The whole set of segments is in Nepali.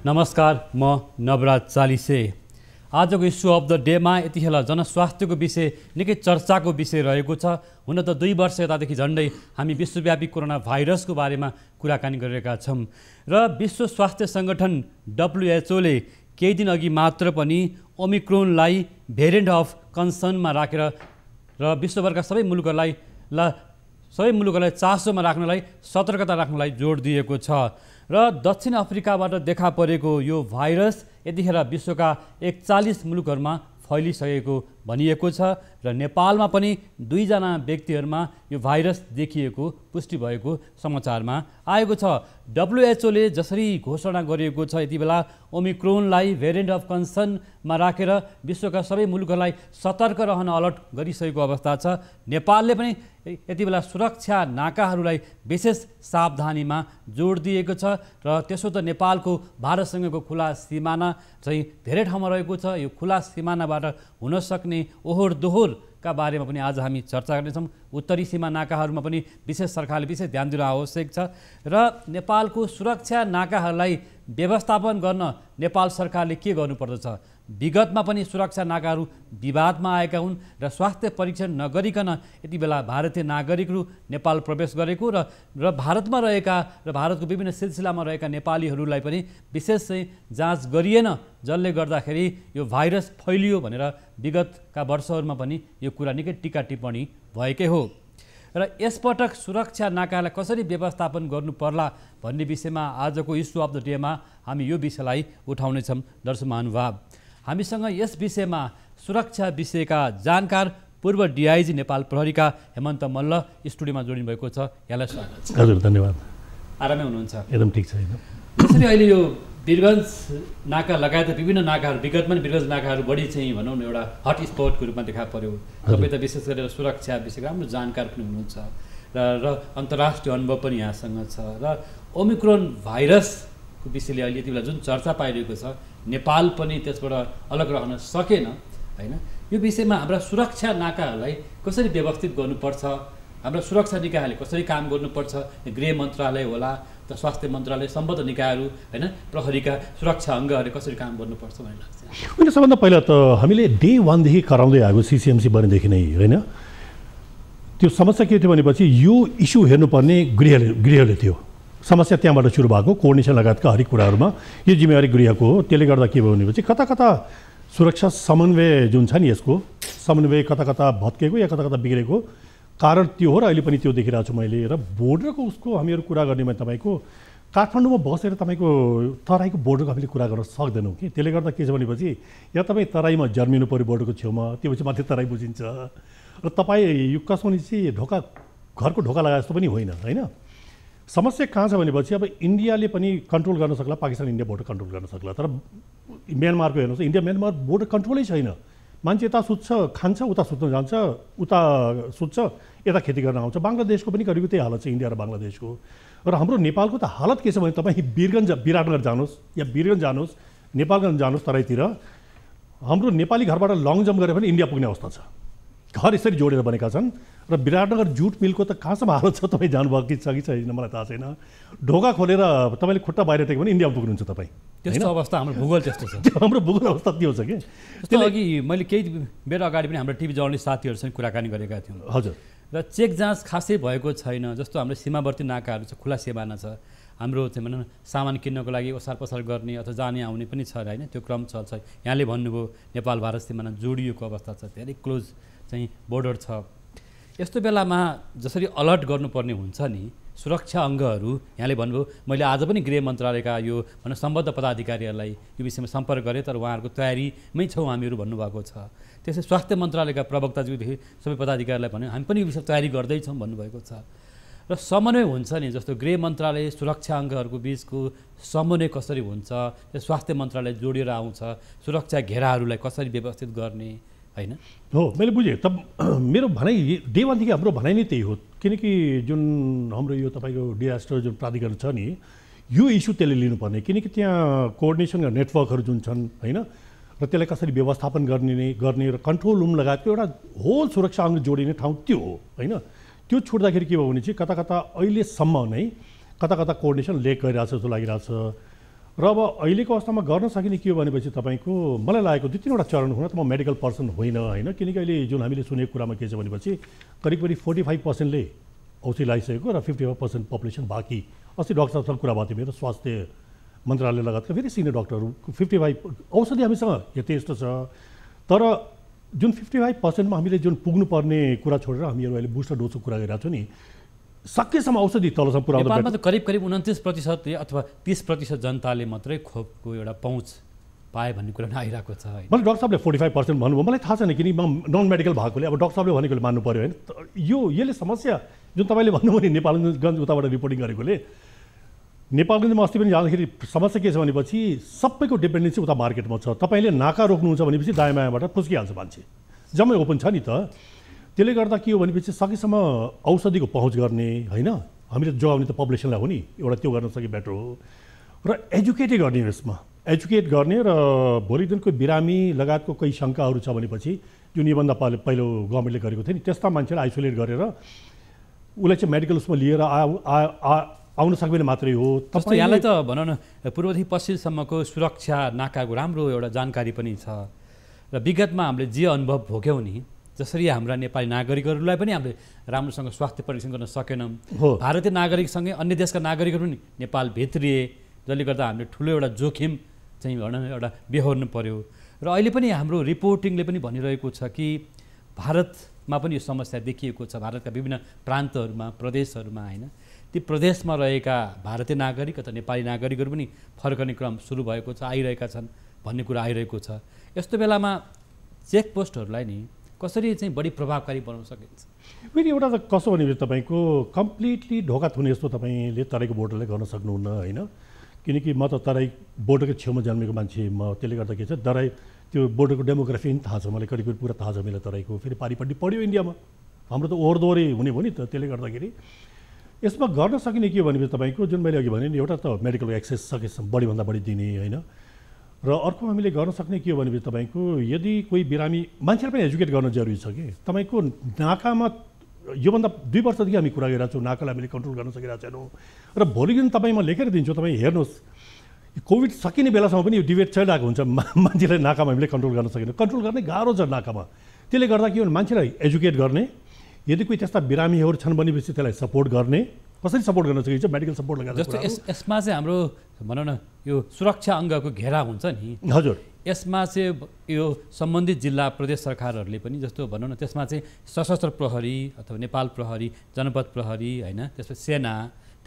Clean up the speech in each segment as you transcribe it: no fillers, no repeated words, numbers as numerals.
नमस्कार, म नवराज चालिसे। आजको इस्यु अफ द डेमा यतिखेर जनस्वास्थ्यको विषय निकै चर्चाको विषय रहेको छ। हुन त 2 वर्ष यतादेखि झन्डै हामी विश्वव्यापी कोरोना भाइरसको बारेमा कुराकानी गरिरहेका छौँ र विश्व स्वास्थ्य सङ्गठन WHO ले केही दिन अघि मात्र पनि ओमिक्रोनलाई भेरिएन्ट अफ कन्सर्नमा राखेर र विश्वभरका सबै मुलुकहरूलाई चासोमा राख्नलाई, सतर्कता राख्नलाई जोड दिएको छ र दक्षिण अफ्रिकाबाट देखा परेको यो भाइरस यतिखेर विश्वका 41 मुलुकहरूमा फैलिसकेको भनिएको छ र नेपालमा पनि 2 जना व्यक्तिहरूमा यो भाइरस देखिएको पुष्टि भएको समाचारमा आएको छ। WHO ले जसरी घोषणा गरिएको छ यति बेला ओमिक्रोनलाई भेरिएन्ट अफ कन्सर्नमा राखेर विश्वका सबै मुलुकहरूलाई सतर्क रहन अलर्ट गरिसकेको अवस्था छ। नेपालले पनि यति बेला सुरक्षा नाकाहरूलाई विशेष सावधानीमा जोड दिएको छ र त्यसो त नेपालको भारतसँगको खुला सिमाना चाहिँ धेरै ठाउँमा रहेको छ। यो खुला सिमानाबाट हुन सक्ने ओहोर दोहोरका बारेमा पनि आज हामी चर्चा गर्नेछौँ। उत्तरी सीमा नाकाहरूमा पनि सरकारले विशेष ध्यान दिन आवश्यक छ र नेपालको सुरक्षा नाकाहरूलाई व्यवस्थापन गर्न नेपाल सरकारले के गर्नुपर्दछ। विगतमा पनि सुरक्षा नाकाहरू विवादमा आएका हुन् र स्वास्थ्य परीक्षण नगरिकन यति बेला भारतीय नागरिकहरू नेपाल प्रवेश गरेको र भारतमा रहेका र भारतको विभिन्न सिलसिलामा रहेका नेपालीहरूलाई पनि विशेष चाहिँ जाँच गरिएन, जसले गर्दाखेरि यो भाइरस फैलियो भनेर विगतका वर्षहरूमा पनि यो कुरा निकै टीका टिप्पणी भएकै हो र यसपटक सुरक्षा नाकालाई कसरी व्यवस्थापन गर्नु पर्ला भन्ने विषयमा आजको इस्यु अफ द डेमा हामी यो विषयलाई उठाउनेछौँ। दर्शक महानुभाव, हामीसँग यस विषयमा सुरक्षा विषयका जानकार पूर्व DIG नेपाल प्रहरीका हेमन्त मल्ल स्टुडियोमा जोडिनु भएको छ। यहाँलाई स्वागत छ। हजुर, धन्यवाद। आरामै हुनुहुन्छ? एकदम ठिक छ। त्यसरी अहिले यो वीरगञ्ज नाका लगायत विभिन्न नाकाहरू, विगतमा पनि वीरगञ्ज नाकाहरू बढी चाहिँ भनौँ न एउटा हट स्पटको रूपमा देखा पर्यो। तपाईँ त विशेष गरेर सुरक्षा विषयको राम्रो जानकार पनि हुनुहुन्छ र अन्तर्राष्ट्रिय अनुभव पनि यहाँसँग छ र ओमिक्रोन भाइरसको विषयले अहिले यति बेला जुन चर्चा पाइरहेको छ, नेपाल पनि त्यसबाट अलग रहन सकेन होइन। यो विषयमा हाम्रा सुरक्षा नाकाहरूलाई कसरी व्यवस्थित गर्नुपर्छ, हाम्रा सुरक्षा निकायहरूले कसरी काम गर्नुपर्छ, गृह मन्त्रालय होला त स्वास्थ्य मन्त्रालय सम्बद्ध निकायहरू होइन, प्रहरीका सुरक्षा अङ्गहरूले कसरी काम गर्नुपर्छ भन्ने लाग्छ? होइन, सबभन्दा पहिला त हामीले डे 1 देखि कराउँदै आएको CCMC बनेदेखि नै होइन। त्यो समस्या के थियो भनेपछि यो इस्यु हेर्नुपर्ने गृहले थियो। समस्या त्यहाँबाट सुरु भएको, कोअर्डिनेसन लगायतका हरेक कुराहरूमा यो जिम्मेवारी गृहको हो। त्यसले गर्दा के भयो भनेपछि कता कता सुरक्षा समन्वय जुन छ नि, यसको समन्वय कता कता भत्केको या कता कता बिग्रेको कारण त्यो हो र अहिले पनि त्यो देखिरहेको छु मैले। र बोर्डरको उसको हामीहरू कुरा गर्नेमा तपाईँको काठमाडौँमा बसेर तपाईँको तराईको बोर्डरको हामीले कुरा गर्न सक्दैनौँ कि। त्यसले गर्दा के छ भनेपछि या तपाईँ तराईमा जन्मिनु पऱ्यो बोर्डरको छेउमा, त्योपछि माथि तराई बुझिन्छ र तपाईँ यो कसरी चाहिँ घरको ढोका लगाए जस्तो पनि होइन होइन। समस्या कहाँ छ भनेपछि अब इन्डियाले पनि कन्ट्रोल गर्न सक्ला, पाकिस्तान इन्डिया बोर्डर कन्ट्रोल गर्न सक्ला, तर म्यानमारको हेर्नुहोस्, इन्डिया म्यानमार बोर्डर कन्ट्रोलै छैन। मान्छे यता सुत्छ, खान्छ, उता सुत्न जान्छ, उता सुत्छ, यता खेती गर्न आउँछ। बङ्गलादेशको पनि करिब त्यही हालत छ, इन्डिया र बङ्गलादेशको। र हाम्रो नेपालको त हालत के छ भने तपाईँ विराटनगर जानुहोस् या वीरगञ्ज जानुहोस्, नेपालगञ्ज जानुहोस्, तराईतिर हाम्रो नेपाली घरबाट लङ जम्प गरेर पनि इन्डिया पुग्ने अवस्था छ। घर यसरी जोडेर बनेका छन् र विराटनगर जुट मिलको त कहाँसम्म हालत छ तपाईँ जानुभएको छ कि छैन मलाई थाहा छैन। ढोका खोलेर तपाईँले खुट्टा बाहिर टेक्यो भने इन्डिया पुग्नुहुन्छ तपाईँ। त्यस्तो अवस्था हाम्रो भूगोल त्यस्तो छ। हाम्रो भूगोल अवस्था त्यो छ कि। त्यस्तो अघि मैले केही बेर अगाडि पनि हाम्रो टिभी जर्नलिस्ट साथीहरूसँग कुराकानी गरेका थियौँ। हजुर। र चेक जाँच खासै भएको छैन। जस्तो हाम्रो सीमावर्ती नाकाहरू छ, खुला सिमाना छ, हाम्रो चाहिँ भनौँ न सामान किन्नको लागि ओसार पसार गर्ने अथवा जाने आउने पनि छ होइन, त्यो क्रम चल्छ। यहाँले भन्नुभयो नेपाल भारत सिमाना जोडिएको अवस्था छ, धेरै क्लोज चाहिँ बोर्डर छ। यस्तो बेलामा जसरी अलर्ट गर्नुपर्ने हुन्छ नि सुरक्षा अङ्गहरू, यहाँले भन्नुभयो, मैले आज पनि गृह मन्त्रालयका यो भनौँ सम्बद्ध पदाधिकारीहरूलाई यो विषयमा सम्पर्क गरेँ, तर उहाँहरूको तयारीमै छौँ हामीहरू भन्नुभएको छ। त्यसै स्वास्थ्य मन्त्रालयका प्रवक्ताज्यूदेखि सबै पदाधिकारीलाई भन्यो हामी पनि यो विषय तयारी गर्दैछौँ भन्नुभएको छ। र समन्वय हुन्छ नि, जस्तो गृह मन्त्रालय सुरक्षा अङ्गहरूको बिचको समन्वय कसरी हुन्छ, स्वास्थ्य मन्त्रालय जोडिएर आउँछ, सुरक्षा घेराहरूलाई कसरी व्यवस्थित गर्ने होइन। हो, मैले बुझेँ। तब मेरो भनाइ डे 1 देखि हाम्रो भनाइ नै त्यही हो, किनकि जुन हाम्रो यो तपाईँको डिजास्टर जुन प्राधिकरण छ नि, यो इस्यु त्यसले लिनुपर्ने, किनकि त्यहाँ कोअर्डिनेसन नेटवर्कहरू जुन छन् होइन, र त्यसलाई कसरी व्यवस्थापन गर्ने र कन्ट्रोल रुम लगायतको एउटा होल सुरक्षा अङ्ग जोडिने ठाउँ त्यो हो होइन। त्यो छोड्दाखेरि के भयो भने चाहिँ कता कता अहिलेसम्म नै कता कता कोअर्डिनेसन लेक गरिरहेछ जस्तो लागिरहेछ। र अब अहिलेको अवस्थामा गर्न सकिने के हो भनेपछि तपाईँको मलाई लागेको 2-3वटा चरण हुन त म मेडिकल पर्सन होइन किनकि अहिले जुन हामीले सुनेको कुरामा के छ भनेपछि करिब 45%ले औषधि लगाइसकेको र 55% पपुलेसन बाँकी। अस्ति डाक्टर साहबसँग कुरा भएको थियो मेरो स्वास्थ्य मन्त्रालय लगायतका फेरि सिनियर डाक्टरहरू 55 औषधि हामीसँग यथेष्ट छ। तर जुन 55%मा हामीले जुन पुग्नुपर्ने कुरा छोडेर हामीहरू अहिले बुस्टर डोजको कुरा गरिरहेको छौँ नि सकेसम्म औषधि तलसम्म पुऱ्याउनु। नेपालमा त करिब 29% अथवा 30% जनताले मात्रै खोपको एउटा पहुँच पाए भन्ने कुरा आइरहेको छ। मैले डाक्टर साहबले 45% भन्नुभयो, मलाई थाहा छैन किनकि म नन मेडिकल भएकोले अब डाक्टर साहबले भनेकोले मान्नु पऱ्यो होइन। यसले समस्या जुन तपाईँले भन्नुभयो नि नेपालगञ्ज उताबाट रिपोर्टिङ गरेकोले, नेपालगञ्जमा अस्ति पनि जाँदाखेरि समस्या के छ भनेपछि सबैको डिपेन्डेन्सी उता मार्केटमा छ। तपाईँले नाका रोक्नुहुन्छ भनेपछि दायाँ बायाँबाट फुस्किहाल्छ मान्छे, जम्मै ओपन छ नि त। त्यसले गर्दा के हो भनेपछि सकेसम्म औषधिको पहुँच गर्ने होइन, हामीले जोगाउने त पपुलेसनलाई हो नि, एउटा त्यो गर्न सके बेटर हो। र एजुकेटै गर्ने यसमा एजुकेट गर्ने र भोलि दिनको बिरामी लगायतको कोही शङ्काहरू छ भनेपछि जुन योभन्दा पहिलो गभर्मेन्टले गरेको थियो नि त्यस्ता मान्छेलाई आइसोलेट गरेर उसलाई चाहिँ मेडिकल उसमा लिएर आउन सक्दैन मात्रै हो। जस्तो यहाँलाई त भनौँ न पूर्वदेखि पश्चिमसम्मको सुरक्षा नाकाको राम्रो एउटा जानकारी पनि छ र विगतमा हामीले जे अनुभव भोग्यौँ नि, जसरी हाम्रा नेपाली नागरिकहरूलाई पनि हामीले राम्रोसँग स्वास्थ्य परीक्षण गर्न सकेनौँ, भारतीय नागरिकसँगै अन्य देशका नागरिकहरू पनि नेपाल भित्रिए, जसले गर्दा हामीले ठुलो एउटा जोखिम चाहिँ भनौँ एउटा बेहोर्नु पर्यो। र अहिले पनि हाम्रो रिपोर्टिङले पनि भनिरहेको छ कि भारतमा पनि यो समस्या देखिएको छ। भारतका विभिन्न प्रान्तहरूमा प्रदेशहरूमा होइन, ती प्रदेशमा रहेका भारतीय नागरिक अथवा नेपाली नागरिकहरू पनि फर्कने क्रम सुरु भएको छ, आइरहेका छन् भन्ने कुरा आइरहेको छ। यस्तो बेलामा चेकपोस्टहरूलाई नि कसरी चाहिँ बढी प्रभावकारी बनाउन सकिन्छ? फेरि एउटा त कसो भने तपाईँको कम्प्लिटली ढोका थुने जस्तो तपाईँले तराईको बोर्डरले गर्न सक्नुहुन्न होइन, किनकि म त तराई बोर्डरको छेउमा जन्मेको मान्छे म। त्यसले गर्दा के छ तराई त्यो बोर्डरको डेमोग्राफी पनि थाहा छ मलाई, करिब पुरा थाहा छ मलाई तराईको। फेरि पारिपट्टि पढ्यो इन्डियामा, हाम्रो त ओहोरदोहोरै हुने भयो नि त। त्यसले गर्दाखेरि यसमा गर्न सकिने के हो भनेपछि तपाईँको जुन मैले अघि भने नि एउटा त मेडिकल एक्सेस सकेसम्म बढीभन्दा बढी दिने होइन, र अर्को हामीले गर्न सक्ने के हो भनेपछि तपाईँको यदि कोही बिरामी मान्छेलाई पनि एजुकेट गर्न जरुरी छ कि तपाईँको नाकामा योभन्दा 2 वर्षदेखि हामी कुरा गरिरहेको छौँ, नाकालाई हामीले कन्ट्रोल गर्न सकिरहेको छैनौँ। र भोलि दिन तपाईँ म लेखेर दिन्छु, तपाईँ हेर्नुहोस् कोभिड सकिने बेलासम्म पनि यो डिबेट चलिरहेको हुन्छ, मान्छेलाई नाकामा हामीले कन्ट्रोल गर्न सकेन। कन्ट्रोल गर्ने गाह्रो छ नाकामा। त्यसले गर्दा के हो मान्छेलाई एजुकेट गर्ने, यदि कोही त्यस्ता बिरामीहरू छन् भनेपछि त्यसलाई सपोर्ट गर्ने, कसरी सपोर्ट गर्न सकिन्छ मेडिकल सपोर्ट लगाएर। जस्तो यसमा चाहिँ हाम्रो भनौँ न यो सुरक्षा अङ्गको घेरा हुन्छ नि, हजुर, यसमा चाहिँ यो सम्बन्धित जिल्ला प्रदेश सरकारहरूले पनि जस्तो भनौँ न त्यसमा चाहिँ सशस्त्र प्रहरी अथवा नेपाल प्रहरी, जनपद प्रहरी होइन, त्यसमा सेना,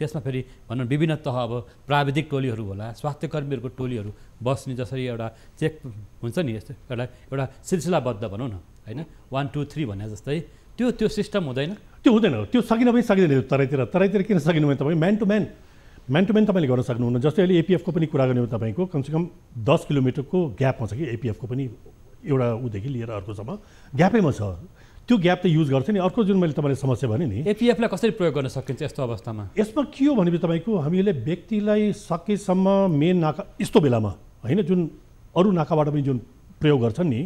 त्यसमा फेरि भनौँ विभिन्न तह अब प्राविधिक टोलीहरू होला, स्वास्थ्य कर्मीहरूको टोलीहरू बस्ने, जसरी एउटा चेक हुन्छ नि यस्तो एउटा सिलसिलाबद्ध भनौँ न होइन, 1 2 3 भने जस्तै त्यो सिस्टम हुँदैन? त्यो हुँदैन, त्यो सकिन पनि सकिँदैन। तराईतिर किन सकिनु भने तपाईँ म्यान टु म्यान तपाईँले गर्न सक्नुहुन्न। जस्तै अहिले एपिएफको पनि कुरा गर्ने हो तपाईँको कमसेकम 10 किलोमिटरको ग्यापमा छ कि एपिएफको पनि एउटा ऊदेखि लिएर अर्कोसम्म ग्यापैमा छ। त्यो ग्याप त युज गर्छ नि। अर्को जुन मैले तपाईँले समस्या भने नि एपिएफलाई कसरी प्रयोग गर्न सकिन्छ यस्तो अवस्थामा? यसमा के हो भनेपछि तपाईँको हामीले व्यक्तिलाई सकेसम्म मेन नाका यस्तो बेलामा होइन, जुन अरू नाकाबाट पनि जुन प्रयोग गर्छन् नि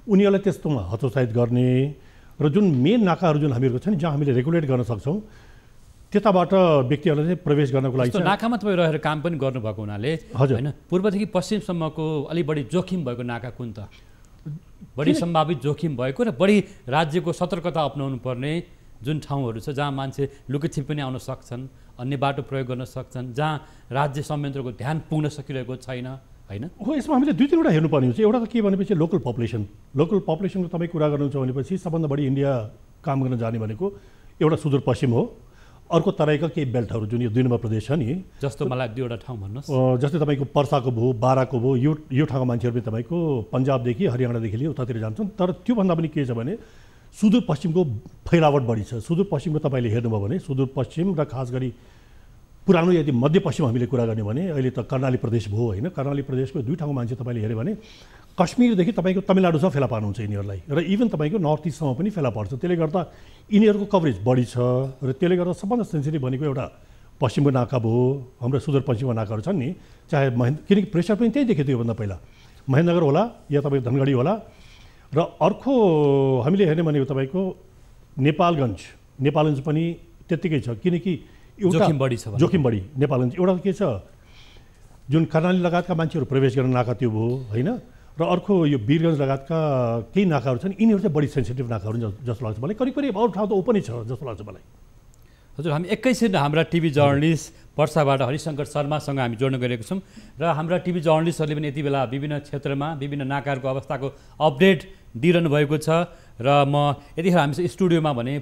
उनीहरूलाई त्यस्तोमा हतोत्साहित गर्ने, र जुन मेन नाकाहरू जुन हामीहरूको छ नि जहाँ हामीले रेगुलेट गर्न सक्छौँ त्यताबाट व्यक्तिहरूलाई चाहिँ प्रवेश गर्नको लागि नाकामा तपाईँ रहेर काम पनि गर्नुभएको हुनाले हजुर होइन, पूर्वदेखि पश्चिमसम्मको अलिक बढी जोखिम भएको नाका कुन त? बढी सम्भावित जोखिम भएको र बढी राज्यको सतर्कता अपनाउनु पर्ने जुन ठाउँहरू छ जहाँ मान्छे लुकीछिपी पनि आउन सक्छन्, अन्य बाटो प्रयोग गर्न सक्छन्, जहाँ राज्य संयन्त्रको ध्यान पुग्न सकिरहेको छैन होइन? हो, यसमा हामीले 2-3वटा हेर्नुपर्ने हुन्छ। एउटा त के भनेपछि लोकल पपुलेसनको तपाईँ कुरा गर्नुहुन्छ भनेपछि सबभन्दा बढी इन्डिया काम गर्न जाने भनेको एउटा सुदूरपश्चिम हो, अर्को तराईका केही बेल्टहरू जुन यो 2 नम्बर प्रदेश छ नि, जस्तो मलाई 2वटा ठाउँ भन्नुहोस्। जस्तै तपाईँको पर्साको भयो, बाराको भयो, यो ठाउँको मान्छेहरू पनि तपाईँको पन्जाबदेखि हरियाणादेखि लिएर उतातिर जान्छन्। तर त्योभन्दा पनि के छ भने सुदूरपश्चिमको फैलावट बढी छ। सुदूरपश्चिमको तपाईँले हेर्नुभयो भने सुदूरपश्चिम र खास गरी पुरानो यदि मध्यपश्चिम हामीले कुरा गर्ने भने अहिले त कर्णाली प्रदेश भयो होइन, कर्णाली प्रदेशको 2 ठाउँको मान्छे तपाईँले हेऱ्यो भने कश्मीरदेखि तपाईँको तमिलनाडुसम्म फेला पार्नुहुन्छ यिनीहरूलाई, र इभन तपाईँको नर्थ इस्टसम्म पनि फेला पर्छ। त्यसले गर्दा यिनीहरूको कभरेज बढी छ, र त्यसले गर्दा सबभन्दा सेन्सिटिभ भनेको एउटा पश्चिमको नाका भयो, हाम्रो सुदूरपश्चिमको नाकाहरू छन् नि, चाहे किनकि प्रेसर पनि त्यही देखेको थियो योभन्दा पहिला, महेन्द्रनगर होला या तपाईँको धनगढी होला। र अर्को हामीले हेर्ने भनेको तपाईँको नेपालगञ्ज पनि त्यत्तिकै छ, किनकि जोखिम बढी छ। जोखिम बढी नेपालगञ्ज एउटा के छ जुन कर्णाली लगायतका मान्छेहरू प्रवेश गर्न नाका त्यो भयो होइन, र अर्को यो वीरगञ्ज लगायतका केही नाकाहरू छन्, यिनीहरू चाहिँ बढी सेन्सिटिभ नाकाहरू जस्तो लाग्छ मलाई। करिब करिब अरू ठाउँ त ओपनै छ जस्तो लाग्छ मलाई। हजुर, हामी एकैछिन हाम्रा टिभी जर्नलिस्ट पर्साबाट हरिशङ्कर शर्मासँग हामी जोड्न गइरहेको छौँ र हाम्रा टिभी जर्नलिस्टहरूले पनि यति बेला विभिन्न क्षेत्रमा विभिन्न नाकाहरूको अवस्थाको अपडेट दिइरहनु भएको छ र म यतिखेर हामी स्टुडियोमा भने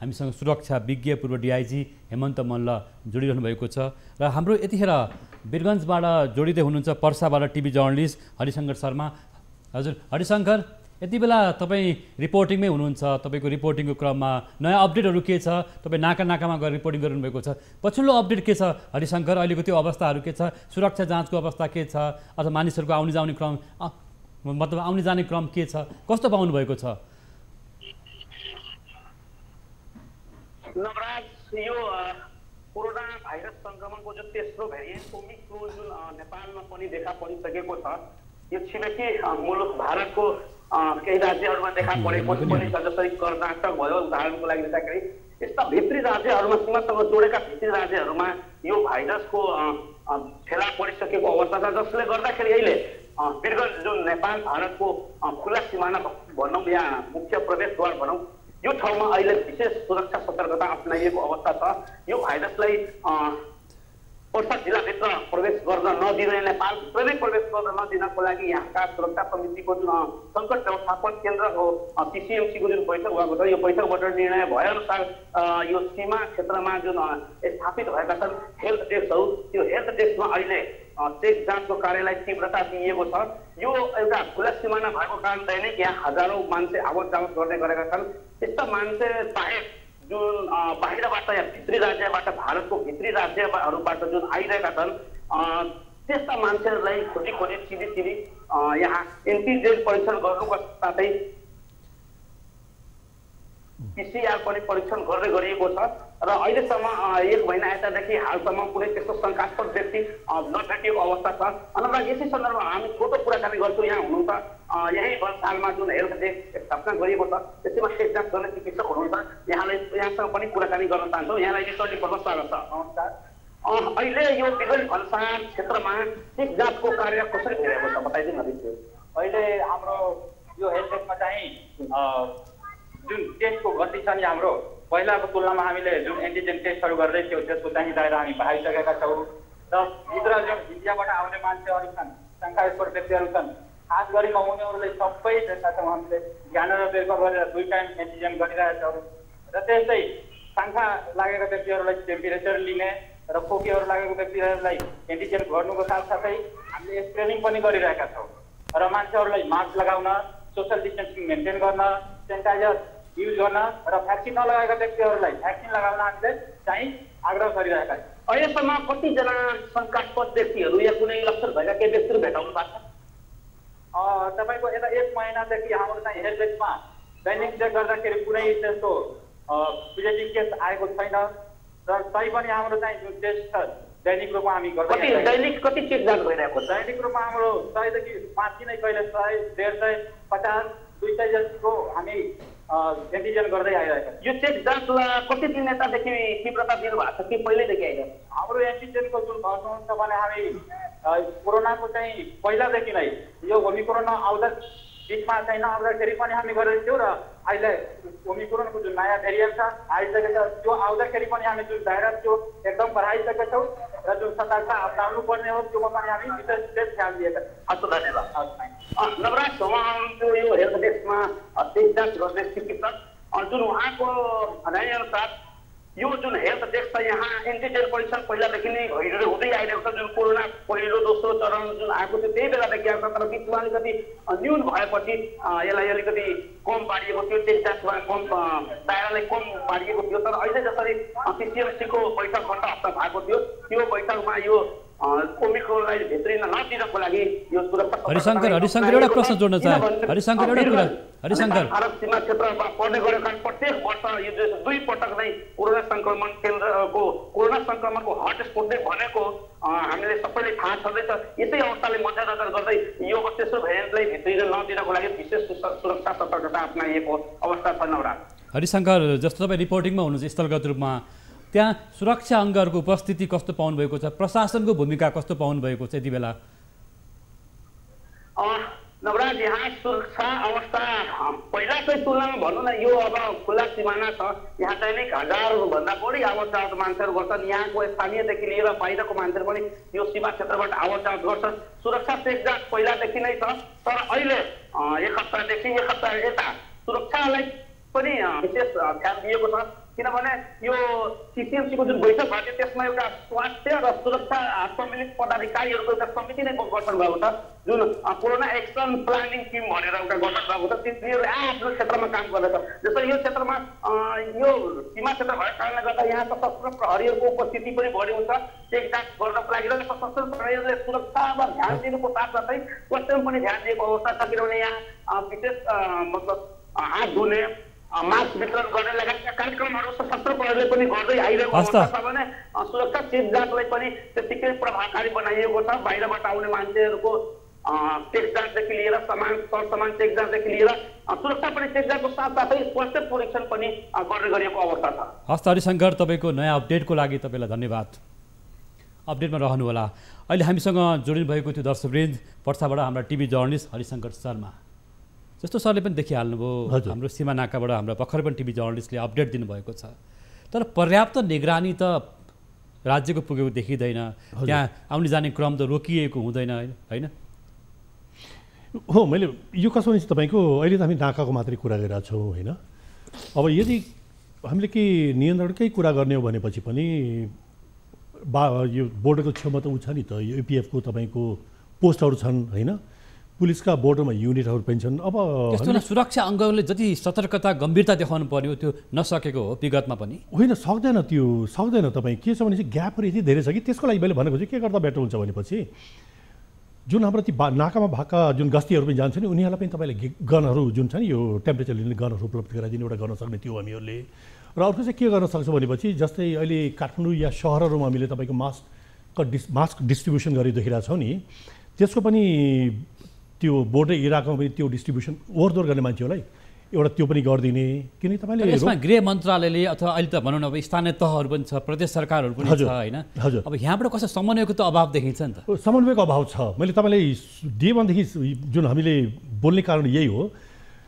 हामीसँग सुरक्षा विज्ञ पूर्व डिआइजी हेमन्त मल्ल जोडिरहनु भएको छ र हाम्रो यतिखेर वीरगञ्जबाट जोडिँदै हुनुहुन्छ पर्साबाट टिभी जर्नलिस्ट हरिशङ्कर शर्मा। हजुर हरिशङ्कर, यति बेला तपाईँ रिपोर्टिङमै हुनुहुन्छ, तपाईँको रिपोर्टिङको क्रममा नयाँ अपडेटहरू के छ? तपाईँ नाकामा गएर रिपोर्टिङ गर्नुभएको छ, पछिल्लो अपडेट के छ हरिशङ्कर? अहिलेको त्यो अवस्थाहरू के छ? सुरक्षा जाँचको अवस्था के छ? अथवा मानिसहरूको आउने जाने क्रम मतलब आउने जाने क्रम के छ? कस्तो पाउनु भएको छ? नवराज, यो कोरोना भाइरस सङ्क्रमणको जो तेस्रो भेरिएन्ट ओमिक्रोन जुन नेपालमा पनि देखा परिसकेको छ, यो छिमेकी मुलुक भारतको केही राज्यहरूमा देखा परेको पनि छ, जसरी कर्नाटक भयो उदाहरणको लागि लिँदाखेरि। यस्ता भित्री राज्यहरूमा सीमासँग जोडेका भित्री राज्यहरूमा यो भाइरसको फेला परिसकेको अवस्था छ, जसले गर्दाखेरि अहिले वीरगञ्ज जुन नेपाल भारतको खुला सिमाना भनौँ या मुख्य प्रवेशद्वार भनौँ, यो ठाउँमा अहिले विशेष सुरक्षा सतर्कता अप्नाइएको अवस्था छ। यो भाइरसलाई पर्सा जिल्लाभित्र प्रवेश गर्न नदिने, नेपालभित्रै प्रवेश गर्न नदिनको लागि यहाँका सुरक्षा समितिको जुन सङ्कट व्यवस्थापन केन्द्र हो PCMC को जुन बैठक भएको छ, यो बैठकबाट निर्णय भएअनुसार यो सीमा क्षेत्रमा जुन स्थापित भएका छन् हेल्थ डेस्कहरू, त्यो हेल्थ डेस्कमा अहिले चेक जाँचको कार्यलाई तीव्रता दिइएको छ। यो एउटा खुला सिमाना भएको कारण दैनिक यहाँ हजारौँ मान्छे आवत जावत गर्ने गरेका छन्। यस्ता मान्छे बाहेक जुन बाहिरबाट या भित्री राज्यबाट भारतको भित्री राज्यहरूबाट जुन आइरहेका छन्, त्यस्ता मान्छेहरूलाई खोजी चिनी यहाँ एन्टिजेन परीक्षण गर्नुको साथै PCR पनि परीक्षण गर्दै गरिएको छ र अहिलेसम्म 1 महिना यतादेखि हालसम्म कुनै त्यस्तो शङ्कास्पद व्यक्ति नभेटिएको अवस्था छ। अनुराग, यसै सन्दर्भमा हामी छोटो कुराकानी गर्छौँ। यहाँ हुनुहुन्छ यही सालमा जुन हेल्थ डेस्क स्थापना गरिएको छ, त्यसमा चेक जाँच गर्ने चिकित्सक हुनुहुन्छ, यहाँसँग पनि कुराकानी गर्न चाहन्छौँ। यहाँलाई रिपोर्टिङ गर्न स्वागत छ। नमस्कार। अहिले यो वीरगञ्ज भन्सार क्षेत्रमा चेक जाँचको कार्य कसरी भइरहेको छ बताइदिनु न। अहिले हाम्रो यो हेल्थ डेस्कमा चाहिँ जुन टेस्टको गति छ नि, हाम्रो पहिलाको तुलनामा हामीले जुन एन्टिजेन टेस्टहरू गर्दै थियौँ त्यसको चाहिँ दायरा हामी बढाइसकेका छौँ र भित्र जुन इन्डियाबाट आउने मान्छेहरू छन्, शङ्कास्पद व्यक्तिहरू छन्, खास गरी उनीहरूलाई सबै देशका छौँ हामीले 11 बेरको गरेर 2 टाइम एन्टिजेन गरिरहेका छौँ र त्यस्तै शङ्का लागेका व्यक्तिहरूलाई टेम्परेचर लिने र खोकीहरू लागेको व्यक्तिहरूलाई एन्टिजेन गर्नुको साथसाथै हामीले स्क्रिनिङ पनि गरिरहेका छौँ र मान्छेहरूलाई मास्क लगाउन, सोसल डिस्टेन्सिङ मेन्टेन गर्न, सेनिटाइजर युज गर्न र भ्याक्सिन नलगाएका व्यक्तिहरूलाई भ्याक्सिन लगाउन हामीले चाहिँ आग्रह गरिरहेका छौँ। अहिलेसम्म कतिजना शङ्कास्पद व्यक्तिहरू या कुनै लक्षण भएका केही व्यक्तिहरू भेटाउनु भएको छ? तपाईँको यता 1 महिनादेखि हाम्रो चाहिँ हेल्थ डेस्कमा दैनिक चेक गर्दाखेरि कुनै त्यस्तो पोजिटिभ केस आएको छैन र तैपनि हाम्रो चाहिँ जुन टेस्ट छ दैनिक रूपमा हामी गर्दै दैनिक कति चेक जाँच भइरहेको छ? दैनिक रूपमा हाम्रो 100 देखि 500 नै, कहिले 100, 150, 50, 200 जतिको हामी एन्टिजेन गर्दै आइरहेका छौँ। यो चेक जाँचलाई कति दिन यतादेखि तीव्रता दिनुभएको छ कि पहिल्यैदेखि आइरहेको? हाम्रो एन्टिजेनको जुन गर्नुहुन्छ भने हामी कोरोनाको चाहिँ पहिलादेखि नै यो ओमिक्रोन आउँदा बिचमा चाहिँ नआउँदाखेरि पनि हामी गरेको थियौँ र अहिले ओमिक्रोनको जुन नयाँ भेरिएन्ट छ आइसकेको छ, त्यो आउँदाखेरि पनि हामी जुन दायरा त्यो एकदम बढाइसकेका छौँ र जुन सतर्कता अप्नाउनु पर्ने हो त्योमा पनि हामी विशेष ध्यान दिएका छौँ। धन्यवाद। नवराज, उहाँको यो हेल्थ डेस्कमा चेक जाँच गर्ने चिकित्सक जुन उहाँको भनाइअनुसार यो जुन हेल्थ डेस्क छ यहाँ एन्टिजेन परीक्षण पहिलादेखि नै हुँदै आइरहेको छ। जुन कोरोना पहिलो दोस्रो चरण जुन आएको थियो त्यही बेलादेखि आएको छ, तर बिचमा अलिकति न्यून भएपछि यसलाई अलिकति कम पारिएको थियो, चेक जाँचमा कम दायरालाई कम पारिएको थियो। तर अहिले जसरी PCMC को बैठक गत हप्ता भएको थियो, त्यो बैठकमा यो ओमिक्रोनलाई भित्रिन नदिनको लागि यो सुरक्षा हरिशङ्कर एउटा प्रश्न जोड्न चाहे। हरिशङ्कर एउटा कुरा, हरिशङ्कर भारत सीमा क्षेत्रमा पर्ने गरेको कारण प्रत्येक वर्ष यो 2 पटक नै कोरोना सङ्क्रमणको हटस्पोट नै भनेको हामीले सबैले थाहा छँदैछ। यसै अवस्थाले मध्यनजर गर्दै यो तेस्रो भेरिएन्टलाई भित्रिन नदिनको लागि विशेष सुरक्षा सतर्कता अप्नाइएको अवस्था छ। नवराज, हरिशङ्कर, जस्तो तपाईँ रिपोर्टिङमा हुनुहुन्छ स्थलगत रूपमा, त्यहाँ सुरक्षा अङ्गहरूको उपस्थिति कस्तो पाउनुभएको छ, प्रशासनको भूमिका कस्तो पाउनुभएको छ यति बेला? नवराज, यहाँ सुरक्षा अवस्था पहिलाकै तुलनामा भनौँ न, यो अब खुला सिमाना छ, यहाँ दैनिक हजारभन्दा बढी आवत जावत मान्छेहरू गर्छन्। यहाँको स्थानीयदेखि लिएर बाहिरको मान्छेहरू पनि यो सीमा क्षेत्रबाट आवत जावत गर्छन्। सुरक्षा चेकजाँच पहिलादेखि नै छ, तर अहिले एक हप्तादेखि एक हप्ता यता सुरक्षालाई पनि विशेष ध्यान दिएको छ। किनभने यो सिसिएमसीको जुन बैठक भएको थियो त्यसमा एउटा स्वास्थ्य र सुरक्षा सम्मिलित पदाधिकारीहरूको एउटा समिति नै गठन भएको छ, जुन कोरोना एक्सन प्लानिङ टिम भनेर एउटा गठन भएको छ। तिनीहरू आफ्नो क्षेत्रमा काम गर्दछ। जस्तै यो क्षेत्रमा यो सीमा क्षेत्र भएको कारणले गर्दा यहाँ सशस्त्र प्रहरीहरूको उपस्थिति पनि बढी हुन्छ। चेकजाँच गर्नको लागि र सशस्त्र प्रहरीहरूले सुरक्षामा ध्यान दिनुको साथसाथै स्वास्थ्यमा पनि ध्यान दिएको अवस्था छ। किनभने यहाँ विशेष मतलब हात धुने, मास्क वितरण गर्ने लगायतका कार्यक्रमहरू सशस्त्र प्रहरीले पनि गर्दै आइरहेको अवस्था छ भने सुरक्षा चेकजाँचलाई पनि त्यतिकै प्रभावकारी बनाइएको छ। बाहिरबाट आउने मान्छेहरूको चेकजाँचदेखि लिएर सरसामान चेकजाँचदेखि लिएर सुरक्षा पनि चेकजाँचको साथसाथै स्वास्थ्य परीक्षण पनि गर्ने गरिएको अवस्था छ। हस्त हरिशङ्कर, तपाईँको नयाँ अपडेटको लागि तपाईँलाई धन्यवाद। अपडेटमा रहनुहोला। अहिले हामीसँग जोडिनु भएको थियो दर्शकवृन्द पर्साबाट हाम्रा टिभी जर्नलिस्ट हरिशङ्कर शर्मा। जस्तो सरले पनि देखिहाल्नुभयो, हाम्रो सीमा नाकाबाट हाम्रो भर्खर पनि टिभी जर्नलिस्टले अपडेट दिनुभएको छ। तर पर्याप्त निगरानी त राज्यको पुगेको देखिँदैन। त्यहाँ आउने जाने क्रम त रोकिएको हुँदैन होइन? हो, मैले यो कसो भने तपाईँको अहिले त हामी नाकाको मात्रै कुरा गरिरहेको छौँ होइन। अब यदि हामीले के नियन्त्रणकै कुरा गर्ने हो भनेपछि पनि यो बोर्डरको छेउमा त ऊ छ नि त, यो एपिएफको तपाईँको पोस्टहरू छन् होइन, पुलिसका बोर्डरमा युनिटहरू पनि छन्। अब त्यस्तो सुरक्षा अङ्गले जति सतर्कता गम्भीरता देखाउनु पर्यो त्यो नसकेको हो विगतमा पनि? होइन, सक्दैन, त्यो सक्दैन। तपाईँ के छ भने चाहिँ ग्यापहरू यति धेरै छ कि त्यसको लागि मैले भनेको चाहिँ के गर्दा बेटर हुन्छ भनेपछि जुन हाम्रो ती नाकामा भएका जुन गस्तीहरू पनि जान्छ नि उनीहरूलाई पनि तपाईँले गनहरू जुन छ नि यो टेम्परेचर लिने गनहरू उपलब्ध गराइदिने एउटा गर्न सक्ने थियो हामीहरूले। र अर्को चाहिँ के गर्न सक्छ भनेपछि जस्तै अहिले काठमाडौँ या सहरहरूमा हामीले तपाईँको मास्क डिस्ट्रिब्युसन गरिदिइरहेको छौँ नि, त्यसको पनि त्यो बोर्डर इलाकामा पनि त्यो डिस्ट्रिब्युसन ओहोरदोहोर गर्ने मान्छेहरूलाई एउटा त्यो पनि गरिदिने। किनकि तपाईँले यसमा गृह मन्त्रालयले अथवा अहिले त भनौँ न अब स्थानीय तहहरू पनि छ, प्रदेश सरकारहरू पनि छ होइन? अब यहाँबाट कसै समन्वयको त अभाव देखिन्छ नि त? समन्वयको अभाव छ। मैले तपाईँलाई डे वानदेखि जुन हामीले बोल्ने कारण यही हो,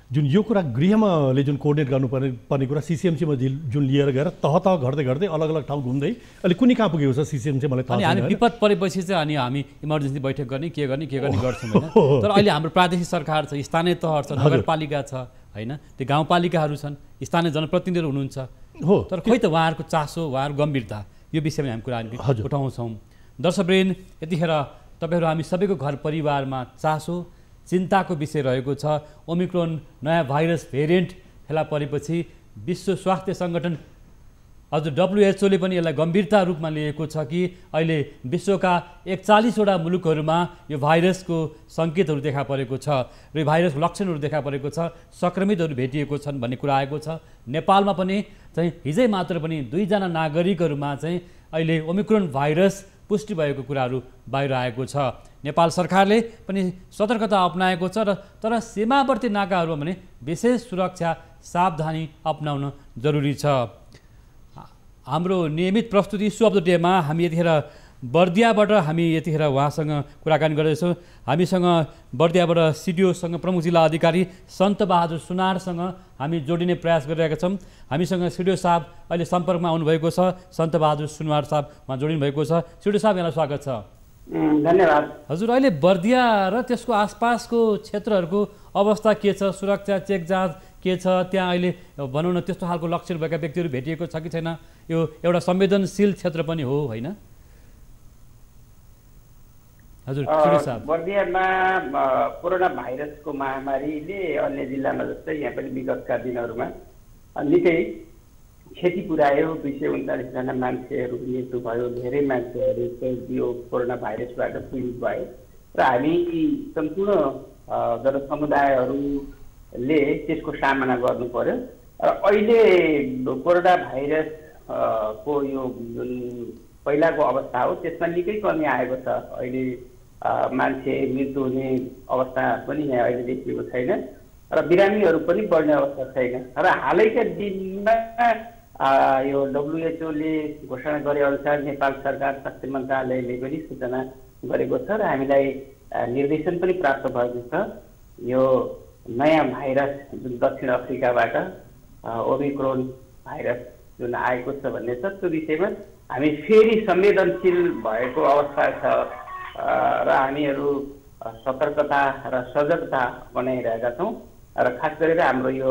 जुन यो कुरा गृहमाले जुन कोअर्डिनेट गर्नुपर्ने कुरा सिसिएमसीमा जुन लिएर गएर तह गर्दै गर्दै अलग अलग ठाउँ घुम्दै अहिले कुनै कहाँ पुगेको छ सिसिएमसी मलाई थाहा छैन। अनि हामी विपद परेपछि चाहिँ अनि हामी इमर्जेन्सी बैठक गर्ने के गर्छौँ होइन? तर अहिले हाम्रो प्रादेशिक सरकार छ, स्थानीय तह छ, नगरपालिका छ होइन, त्यो गाउँपालिकाहरू छन्, स्थानीय जनप्रतिनिधिहरू हुनुहुन्छ हो। तर खोइ त उहाँहरूको चासो, उहाँहरूको गम्भीरता यो विषयमा हामी कुरा उठाउँछौँ। दर्शकवृन्द, यतिखेर तपाईँहरू हामी सबैको घर परिवारमा चासो चिन्ताको विषय रहेको छ। ओमिक्रोन नयाँ भाइरस भेरिएन्ट फेला परेपछि विश्व स्वास्थ्य सङ्गठन हजुर WHO ले पनि यसलाई गम्भीरता रूपमा लिएको छ कि अहिले विश्वका 41वटा मुलुकहरूमा यो भाइरसको सङ्केतहरू देखा परेको छ र यो भाइरसको लक्षणहरू देखा परेको छ, सङ्क्रमितहरू भेटिएको छन् भन्ने कुरा आएको छ। नेपालमा पनि चाहिँ हिजै मात्र पनि 2 जना नागरिकहरूमा चाहिँ अहिले ओमिक्रोन भाइरस पुष्टि भएको कुराहरू बाहिर आएको छ। नेपाल सरकारले पनि सतर्कता अपनाएको छ र तर सीमावर्ती नाकाहरूमा भने विशेष सुरक्षा सावधानी अपनाउन जरुरी छ। हाम्रो नियमित प्रस्तुति इस्यु अफ द डेमा हामी यतिखेर बर्दियाबाट यतिखेर उहाँसँग कुराकानी गर्दैछौँ। हामीसँग बर्दियाबाट सिडिओसँग प्रमुख जिल्ला अधिकारी सन्तबहादुर सुनारसँग हामी जोडिने प्रयास गरिरहेका छौँ। हामीसँग सिडिओ साहब अहिले सम्पर्कमा आउनुभएको छ, सन्तबहादुर सुनार साहब उहाँ जोडिनु भएको छ। सिडिओ साहब यहाँलाई स्वागत छ। धन्यवाद। हजुर, अहिले बर्दिया र त्यसको आसपासको क्षेत्रहरूको अवस्था के छ? सुरक्षा चेकजाँच के छ त्यहाँ? अहिले भनौँ न त्यस्तो खालको लक्षण भएका व्यक्तिहरू भेटिएको छ कि छैन? यो एउटा संवेदनशील क्षेत्र पनि हो होइन? हजुर साहब, बर्दियामा कोरोना भाइरसको महामारीले अन्य जिल्लामा जस्तै यहाँ पनि विगतका दिनहरूमा निकै क्षति पुर्यायो। 239 जना मान्छेहरू मृत्यु भयो, धेरै मान्छेहरू चाहिँ यो कोरोना भाइरसबाट पीडित भए र हामी सम्पूर्ण जनसमुदायहरूले त्यसको सामना गर्नु पर्यो। र अहिले कोरोना भाइरस को यो जुन पहिलाको अवस्था हो त्यसमा निकै कमी आएको छ। अहिले मान्छे मृत्यु हुने अवस्था पनि यहाँ अहिले देखिएको छैन र बिरामीहरू पनि बढ्ने अवस्था छैन। र हालैका दिनमा यो WHO ले घोषणा गरे अनुसार नेपाल सरकार स्वास्थ्य मन्त्रालयले पनि सूचना गरेको छ र हामीलाई निर्देशन पनि प्राप्त भएको छ। यो नयाँ भाइरस जुन दक्षिण अफ्रिकाबाट ओमिक्रोन भाइरस जुन आएको छ भन्ने छ, त्यो विषयमा हामी फेरि संवेदनशील भएको अवस्था छ र हामीहरू सतर्कता र सजगता बनाइरहेका छौँ र खास गरेर हाम्रो यो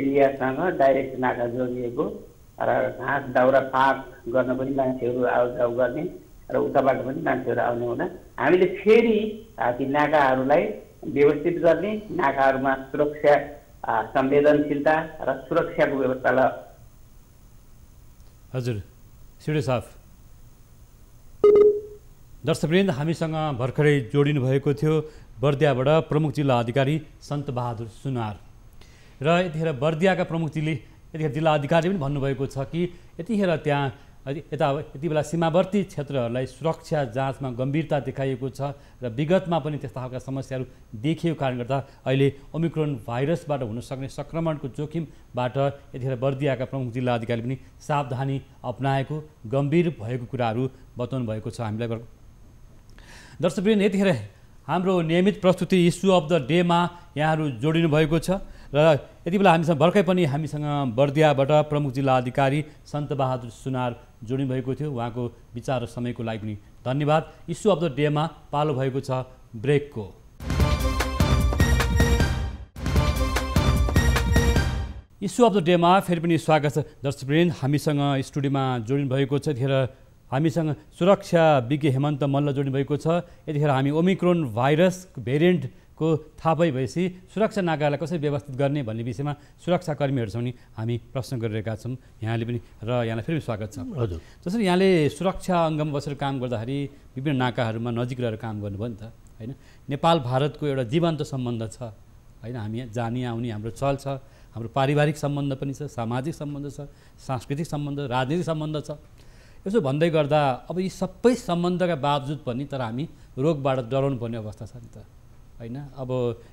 इन्डियासँग डाइरेक्ट नाका जोडिएको र घाँस दाउरा पाक गर्न पनि मान्छेहरू आउजाउ गर्ने र उताबाट पनि मान्छेहरू आउने हुँदा हामीले फेरि ती नाकाहरूलाई व्यवस्थित गर्ने, नाकाहरूमा सुरक्षा संवेदनशीलता र सुरक्षाको व्यवस्था हजुर सिडे साहब। दर्शकवृन्द, हामीसँग भर्खरै जोडिनु भएको थियो बर्दियाबाट प्रमुख जिल्ला अधिकारी सन्त बहादुर सुनार र यतिखेर बर्दियाका प्रमुख यतिखेर जिल्ला अधिकारी पनि भन्नुभएको छ कि यतिखेर त्यहाँ यति बेला सीमावर्ती क्षेत्रहरूलाई सुरक्षा जाँचमा गम्भीरता देखाइएको छ र विगतमा पनि त्यस्ता खालका समस्याहरू देखिएको कारणले गर्दा अहिले ओमिक्रोन भाइरसबाट हुनसक्ने सङ्क्रमणको जोखिमबाट यतिखेर बर्दियाका प्रमुख जिल्ला अधिकारी पनि सावधानी अपनाएको गम्भीर भएको कुराहरू बताउनु भएको छ हामीलाई। दर्शकवृन्द, यतिखेर हाम्रो नियमित प्रस्तुति इस्यु अफ द डेमा यहाँहरू जोडिनु भएको छ र यति बेला भर्खरै पनि हामीसँग बर्दियाबाट प्रमुख जिल्ला अधिकारी सन्त बहादुर सुनार जोडिनु भएको थियो। उहाँको विचार र समयको लागि पनि धन्यवाद। इस्यु अफ द डेमा पालो भएको छ ब्रेकको। इस्यु अफ द डेमा फेरि पनि स्वागत छ दर्शकवृन्द। हामीसँग स्टुडियोमा जोडिनु भएको छ यतिखेर हामीसँग सुरक्षा विज्ञ हेमन्त मल्ल जोडिनु भएको छ। यतिखेर हामी ओमिक्रोन भाइरस भेरिएन्टको थाहा भएपछि सुरक्षा नाकालाई कसरी व्यवस्थित गर्ने भन्ने विषयमा सुरक्षाकर्मीहरूसँग पनि हामी प्रश्न गरिरहेका छौँ। यहाँले पनि र यहाँलाई फेरि स्वागत छ। हजुर, जसरी यहाँले सुरक्षा अङ्गमा बसेर काम गर्दाखेरि विभिन्न नाकाहरूमा नजिक रहेर काम गर्नुभयो नि त, होइन? नेपाल भारतको एउटा जीवन्त सम्बन्ध छ, होइन? हामी जाने आउने हाम्रो चल छ, हाम्रो पारिवारिक सम्बन्ध पनि छ, सामाजिक सम्बन्ध छ, सांस्कृतिक सम्बन्ध, राजनीतिक सम्बन्ध छ। यसो भन्दै गर्दा अब यी सबै सम्बन्धका बावजुद पनि तर हामी रोगबाट डराउनु पर्ने अवस्था छ नि त, होइन? अब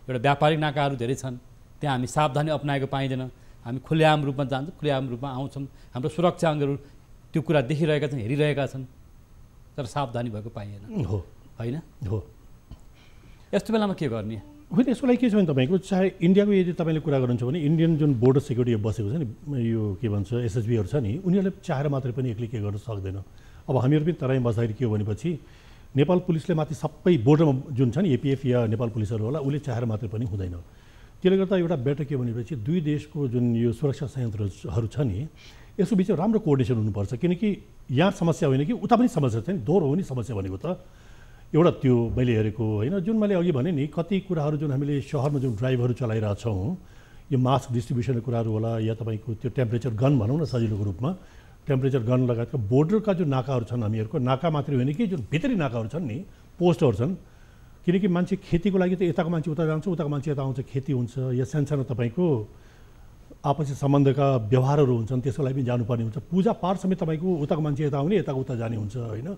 एउटा व्यापारिक नाकाहरू धेरै छन्, त्यहाँ हामी सावधानी अपनाएको पाइँदैन। हामी खुलेआम रूपमा जान्छौँ, खुलेआम रूपमा आउँछौँ, हाम्रो सुरक्षा अङ्गहरू त्यो कुरा देखिरहेका छन्, हेरिरहेका छन्, तर सावधानी भएको पाइएन, हो होइन? हो। यस्तो बेलामा के गर्ने? होइन, यसको लागि के छ भने तपाईँको चाहे इन्डियाको यदि तपाईँले कुरा गर्नुहुन्छ भने इन्डियन जुन बोर्डर सेक्युरिटी बसेको छ नि, यो के भन्छ एसएसबीहरू छ नि, उनीहरूले चाहेर मात्रै पनि एक्लै के गर्न सक्दैन। अब हामीहरू पनि तराईमा बस्दाखेरि के हो भनेपछि नेपाल पुलिसले माथि सबै बोर्डरमा जुन छ नि एपिएफ या नेपाल पुलिसहरू होला, उसले चाहेर मात्रै पनि हुँदैन। त्यसले गर्दा एउटा बेटर के भनेपछि दुई देशको जुन यो सुरक्षा संयन्त्रहरू छ नि, यसको बिचमा राम्रो कोअर्डिनेसन हुनुपर्छ। किनकि यहाँ समस्या होइन कि उता पनि समस्या छ नि, दोहोरो हो नि समस्या भनेको त। एउटा त्यो मैले हेरेको होइन, जुन मैले अघि भने नि कति कुराहरू जुन हामीले सहरमा जुन ड्राइभहरू चलाइरहेछौँ, यो मास्क डिस्ट्रिब्युसनको कुराहरू होला या तपाईँको त्यो टेम्परेचर गन भनौँ न सजिलोको रूपमा, टेम्परेचर गन लगायतका बोर्डरका जुन नाकाहरू छन् हामीहरूको, नाका मात्रै होइन कि जुन भित्री नाकाहरू छन् नि, पोस्टहरू छन्। किनकि मान्छे खेतीको लागि त यताको मान्छे उता जान्छ, उताको मान्छे यता आउँछ, खेती हुन्छ, या सानो तपाईँको आपसी सम्बन्धका व्यवहारहरू हुन्छन्, त्यसको लागि पनि जानुपर्ने हुन्छ। पूजापाठ समेत तपाईँको उताको मान्छे यता आउने, यताको उता जाने हुन्छ, होइन?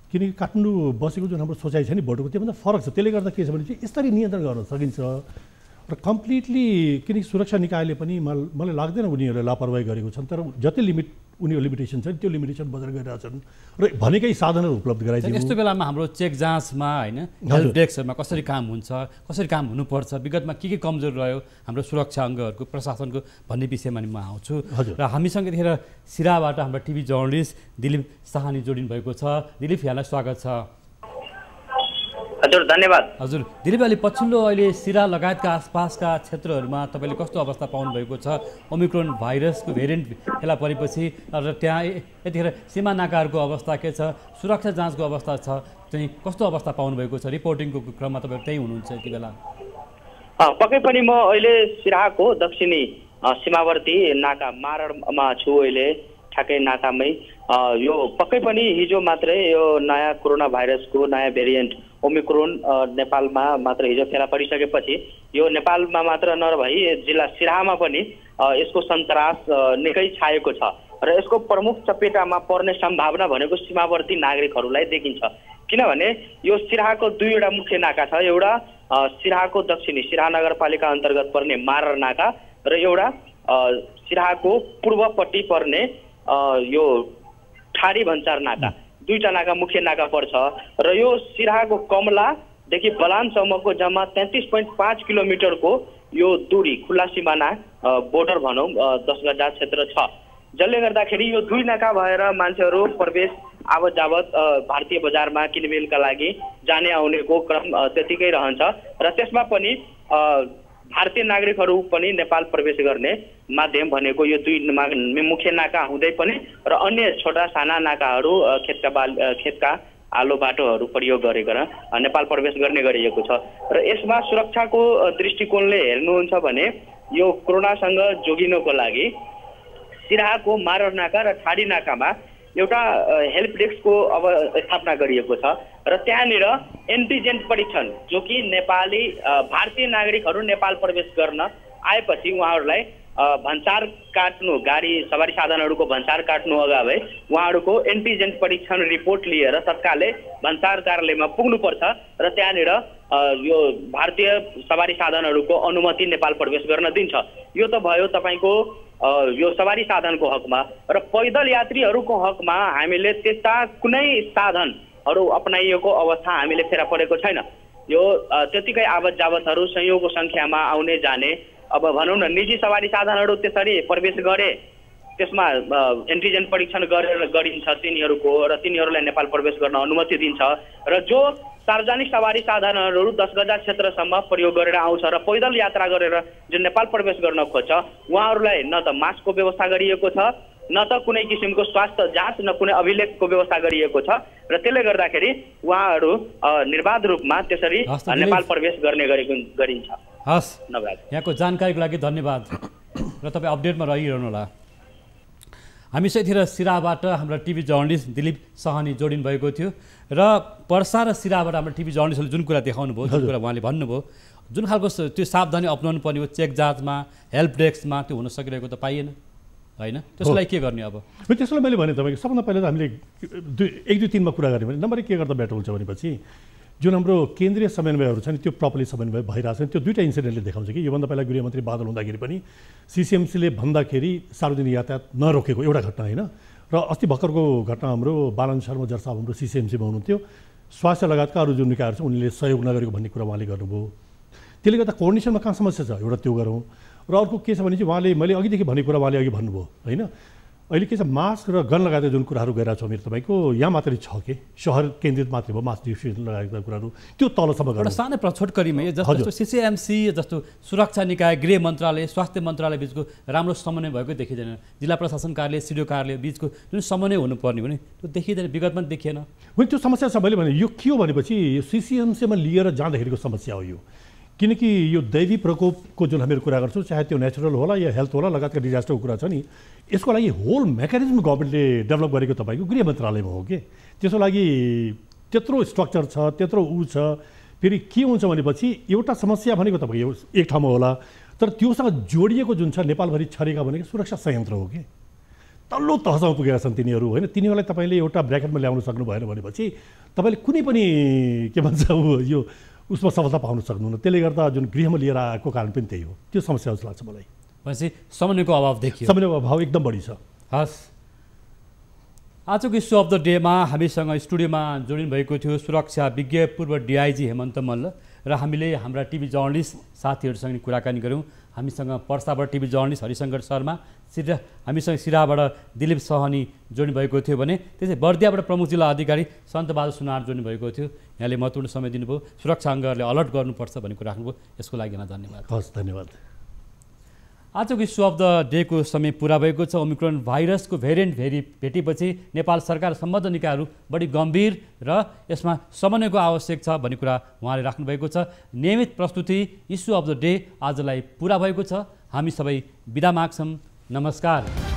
किनकि काठमाडौँ बसेको जुन हाम्रो सोचाइ छ नि बोर्डरको, त्योभन्दा फरक छ। त्यसले गर्दा के छ भने चाहिँ यसरी नियन्त्रण गर्न सकिन्छ र कम्प्लिटली। किनकि सुरक्षा निकायले पनि मलाई लाग्दैन उनीहरूले लापरवाही गरेको छन्, तर जति उनीहरू लिमिटेसन छ त्यो लिमिटेसन बजार गरिरहेछन् र भनेकै साधनहरू उपलब्ध गराइदिन्छ। यस्तो बेलामा हाम्रो चेक जाँचमा होइन, हेल्प डेस्कहरूमा कसरी काम हुन्छ, कसरी काम हुनुपर्छ, विगतमा के कमजोर रह्यो हाम्रो सुरक्षा अङ्गहरूको, प्रशासनको भन्ने विषयमा नि म आउँछु। र हामीसँग यतिखेर सिराबाट हाम्रो टिभी जर्नलिस्ट दिलीप साहानी जोडिनु भएको छ। दिलीप, यहाँलाई स्वागत छ। हजुर, धन्यवाद। हजुर, दिलीप, अहिले पछिल्लो अहिले सिरा लगायतका आसपासका क्षेत्रहरूमा तपाईँले कस्तो अवस्था पाउनु भएको छ? ओमिक्रोन भाइरसको भेरिएन्ट फेला परेपछि र त्यहाँ यतिखेर सीमा नाकाहरूको अवस्था के छ, सुरक्षा जाँचको अवस्था छ, चाहिँ कस्तो अवस्था पाउनुभएको छ? रिपोर्टिङको क्रममा तपाईँहरू त्यहीँ हुनुहुन्छ यति बेला? पक्कै पनि म अहिले सिराहाको दक्षिणी सीमावर्ती नाका मारणमा छु अहिले, ठ्याक्कै नाकामै। यो पक्कै पनि हिजो मात्रै यो नयाँ कोरोना भाइरसको नयाँ भेरिएन्ट ओमिक्रोन नेपालमा मात्र हिजो फेला परिसकेपछि यो नेपालमा मात्र नभई जिल्ला सिराहामा पनि यसको सन्तास निकै छाएको छ र यसको प्रमुख चपेटामा पर्ने सम्भावना भनेको सीमावर्ती नागरिकहरूलाई देखिन्छ। किनभने यो सिराहाको दुईवटा मुख्य नाका छ, एउटा सिराहाको दक्षिणी सिराहा नगरपालिका अन्तर्गत पर्ने मारर नाका र एउटा सिराहाको पूर्वपट्टि पर्ने यो ठाडी भन्चार नाका, दुईटा नाका मुख्य नाका पर्छ र यो सिराहाको कमलादेखि बलानसम्मको जम्मा 33.5 किलोमिटरको यो दूरी खुला सिमाना बोर्डर भनौँ 10 गजा क्षेत्र छ, जसले गर्दाखेरि यो दुई नाका भएर मान्छेहरू प्रवेश आवत जावत भारतीय बजारमा किनमेलका लागि जाने आउनेको क्रम त्यतिकै रहन्छ र त्यसमा पनि भारतीय नागरिकहरू पनि नेपाल प्रवेश गर्ने माध्यम भनेको यो दुई मुख्य नाका हुँदै पनि र अन्य छोटा साना नाकाहरू खेतका आलो बाटोहरू प्रयोग गरेर नेपाल प्रवेश गर्ने गरिएको छ र यसमा सुरक्षाको दृष्टिकोणले हेर्नुहुन्छ भने यो कोरोनासँग जोगिनको लागि सिराहाको मारर नाका र ठाडी नाकामा एउटा हेल्प डेस्कको अब स्थापना गरिएको छ र त्यहाँनिर एन्टिजेन परीक्षण जो कि नेपाली भारतीय नागरिकहरू नेपाल प्रवेश गर्न आएपछि उहाँहरूलाई भन्सार काट्नु, गाडी सवारी साधनहरूको भन्सार काट्नु अगावै उहाँहरूको एन्टिजेन परीक्षण रिपोर्ट लिएर तत्कालै भन्सार कार्यालयमा पुग्नुपर्छ र त्यहाँनिर यो भारतीय सवारी साधनहरूको अनुमति नेपाल प्रवेश गर्न दिन्छ। यो त भयो तपाईँको यो सवारी साधनको हकमा र पैदल यात्रीहरूको हकमा हामीले त्यस्ता कुनै साधनहरू अपनाइएको अवस्था हामीले फेला परेको छैन। यो त्यतिकै आवत जावतहरू संयोगको सङ्ख्यामा आउने जाने, अब भनौँ न निजी सवारी साधनहरू त्यसरी प्रवेश गरे त्यसमा एन्टिजेन परीक्षण गरिन्छ तिनीहरूको र तिनीहरूलाई नेपाल प्रवेश गर्न अनुमति दिन्छ र जो सार्वजनिक सवारी साधनहरू 10 गजा क्षेत्रसम्म प्रयोग गरेर आउँछ र पैदल यात्रा गरेर जुन नेपाल प्रवेश गर्न खोज्छ उहाँहरूलाई न त मास्कको व्यवस्था गरिएको छ, न त कुनै किसिमको स्वास्थ्य जाँच, न कुनै अभिलेखको व्यवस्था गरिएको छ र त्यसले गर्दाखेरि उहाँहरू निर्बाध रूपमा त्यसरी नेपाल प्रवेश गर्ने गरिन्छ। हस्, यहाँको जानकारीको लागि धन्यवाद र तपाईँ अपडेटमा रहिरहनुहोला। हामीसित सिराहाबाट हाम्रा टिभी जर्नलिस्ट दिलीप सहनी जोडिनु भएको थियो र पर्सा र सिराहाबाट हाम्रो टिभी जर्नलिस्टले जुन कुरा देखाउनु भयो, जुन कुरा उहाँले भन्नुभयो, जुन खालको त्यो सावधानी अपनाउनु पर्ने हो चेक जाँचमा, हेल्प डेस्कमा, त्यो हुन सकिरहेको त पाइएन होइन। त्यसलाई के गर्ने अब? त्यसलाई मैले भने तपाईँको सबभन्दा पहिला त हामीले 1, 2, 3 मा कुरा गर्ने भने नम्बर 1 के गर्दा बेटर हुन्छ भनेपछि जुन हाम्रो केन्द्रीय समन्वयहरू छ नि त्यो प्रपरली समन्वय भइरहेको छ। त्यो दुईवटा इन्सिडेन्टले देखाउँछ कि योभन्दा पहिला गृहमन्त्री बादल हुँदाखेरि पनि सिसिएमसीले भन्दाखेरि सार्वजनिक यातायात नरोकेको एउटा घटना होइन र अस्ति भर्खरको घटना हाम्रो बालन शर्मा जर साहब हाम्रो सिसिएमसीमा हुनुहुन्थ्यो, स्वास्थ्य लगायतका अरू जुन निकायहरू छ उनले सहयोग नगरेको भन्ने कुरा उहाँले गर्नुभयो। त्यसले गर्दा कोअर्डिनेसनमा कहाँ समस्या छ एउटा त्यो गरौँ र अर्को के छ भने चाहिँ उहाँले मैले अघिदेखि भन्ने कुरा उहाँले अघि भन्नुभयो होइन। अहिले के छ मास्क र गन लगायतका जुन कुराहरू गइरहेको छ मेरो तपाईँको यहाँ मात्रै छ कि सहर केन्द्रित मात्रै भयो मास्क डिस्ट्रिब्युसन लगाएका कुराहरू त्यो तलसम्म एउटा सानो छोटकरीमा जस्तो सिसिएमसी जस्तो सुरक्षा निकाय, गृह मन्त्रालय, स्वास्थ्य मन्त्रालय बिचको राम्रो समन्वय भएको देखिँदैन। जिल्ला प्रशासन कार्यालय, सिडिओ कार्यालय बिचको जुन समन्वय हुनुपर्ने भने त्यो देखिँदैन, विगतमा देखिएन। होइन त्यो समस्या छ। मैले भने यो के हो भनेपछि यो सिसिएमसीमा लिएर जाँदाखेरिको समस्या हो यो, किनकि यो दैवी प्रकोपको जुन हामीहरू कुरा गर्छौँ चाहे त्यो नेचुरल होला या हेल्थ होला लगायतका डिजास्टरको कुरा छ नि, यसको लागि होल मेकानिजम गभर्मेन्टले डेभलप गरेको तपाईँको गृह मन्त्रालयमा हो कि त्यसको लागि त्यत्रो स्ट्रक्चर छ, त्यत्रो छ। फेरि के हुन्छ भनेपछि एउटा समस्या भनेको तपाईँको एक ठाउँमा होला तर त्योसँग जोडिएको जुन छ नेपालभरि छरेका भनेको सुरक्षा संयन्त्र हो कि तल्लो तहसम्म पुगेका छन् तिनीहरू होइन। तिनीहरूलाई तपाईँले एउटा ब्र्याकेटमा ल्याउन सक्नु भएन भनेपछि तपाईँले कुनै पनि के भन्छ यो उसमा सफलता पाउन सक्नुहुन्न। त्यसले गर्दा जुन गृहमा लिएर आएको कारण पनि त्यही हो। त्यो समस्या जस्तो लाग्छ मलाई। भनेपछि समन्वयको अभाव देखियो, समन्वयको अभाव एकदम बढी छ। हस्, आजको इस्यु अफ द डेमा हामीसँग स्टुडियोमा जोडिनु भएको थियो सुरक्षा विज्ञ पूर्व डिआइजी हेमन्त मल्ल र हामीले हाम्रा टिभी जर्नलिस्ट साथीहरूसँग कुराकानी गऱ्यौँ। हामीसँग पर्साबाट टिभी जर्नलिस्ट हरिशङ्कर शर्मा, हामीसँग सिराहाबाट दिलीप सहनी जोड्नु भएको थियो भने त्यसै बर्दियाबाट प्रमुख जिल्ला अधिकारी सन्तबहादुर सुनार जोड्नु भएको थियो। यहाँले महत्त्वपूर्ण समय दिनुभयो, सुरक्षा अङ्गहरूले अलर्ट गर्नुपर्छ भन्ने कुरा राख्नुभयो, यसको लागि यहाँलाई धन्यवाद। हस्, धन्यवाद। आजको इस्यु अफ द डेको समय पुरा भएको छ। ओमिक्रोन भाइरसको भेरिएन्ट भेटेपछि नेपाल सरकार सम्बद्ध निकायहरू बढी गम्भीर र यसमा समन्वयको आवश्यक छ भन्ने कुरा उहाँले राख्नुभएको छ। नियमित प्रस्तुति इस्यु अफ द डे आजलाई पुरा भएको छ। हामी सबै बिदा माग्छौँ। नमस्कार।